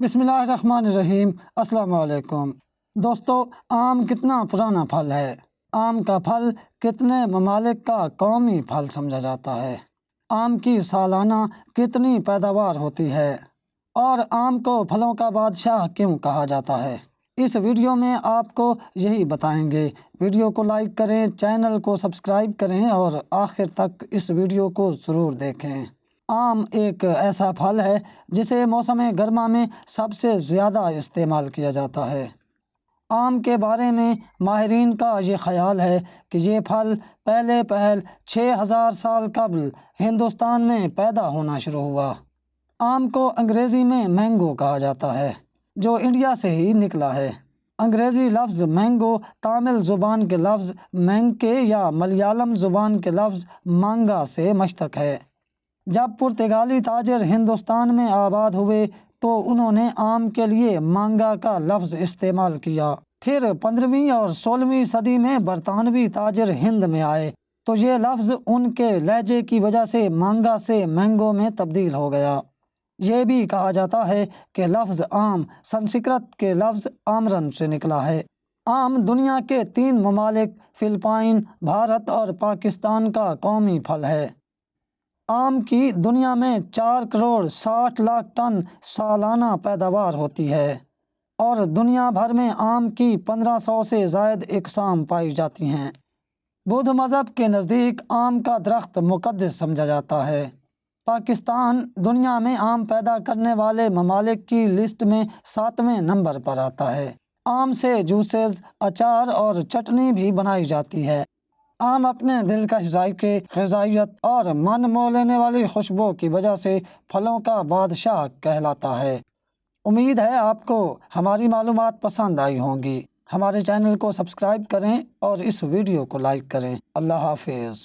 بسم اللہ الرحمن الرحیم۔ السلام علیکم دوستو، آم کتنا پرانا پھل ہے۔ آم کا پھل کتنے ممالک کا قومی پھل سمجھا جاتا ہے۔ آم کی سالانہ کتنی پیداوار ہوتی ہے اور آم کو پھلوں کا بادشاہ کیوں کہا جاتا ہے، اس ویڈیو میں آپ کو یہی بتائیں گے۔ ویڈیو کو لائک کریں، چینل کو سبسکرائب کریں اور آخر تک اس ویڈیو کو ضرور دیکھیں۔ آم ایک ایسا پھل ہے جسے موسم گرما میں سب سے زیادہ استعمال کیا جاتا ہے۔ آم کے بارے میں ماہرین کا یہ خیال ہے کہ یہ پھل پہلے 6000 سال قبل ہندوستان میں پیدا ہونا شروع ہوا۔ آم کو انگریزی میں مینگو کہا جاتا ہے، جو انڈیا سے ہی نکلا ہے۔ انگریزی لفظ مینگو تامل زبان کے لفظ مینکے یا ملیالم زبان کے لفظ مانگا سے مشتق ہے۔ جب پرتگالی تاجر ہندوستان میں آباد ہوئے تو انہوں نے آم کے لیے مانگا کا لفظ استعمال کیا۔ پھر 15ویں اور 16ویں صدی میں برطانوی تاجر ہند میں آئے تو یہ لفظ ان کے لہجے کی وجہ سے مانگا سے مینگو میں تبدیل ہو گیا۔ یہ بھی کہا جاتا ہے کہ لفظ آم سنسکرت کے لفظ آمرن سے نکلا ہے۔ آم دنیا کے 3 ممالک فلپائن، بھارت اور پاکستان کا قومی پھل ہے۔ آم کی دنیا میں 4 کروڑ 60 لاکھ ٹن سالانہ پیداوار ہوتی ہے اور دنیا بھر میں آم کی 1500 سے زائد اقسام پائی جاتی ہیں۔ بدھ مذہب کے نزدیک آم کا درخت مقدس سمجھا جاتا ہے۔ پاکستان دنیا میں آم پیدا کرنے والے ممالک کی لسٹ میں 7ویں نمبر پر آتا ہے۔ آم سے جوسز، اچار اور چٹنی بھی بنائی جاتی ہے۔ آم اپنے دلکش ذائقے، غذائیت اور من مو لینے والی خوشبو کی وجہ سے پھلوں کا بادشاہ کہلاتا ہے۔ امید ہے آپ کو ہماری معلومات پسند آئی ہوں گی۔ ہمارے چینل کو سبسکرائب کریں اور اس ویڈیو کو لائک کریں۔ اللہ حافظ۔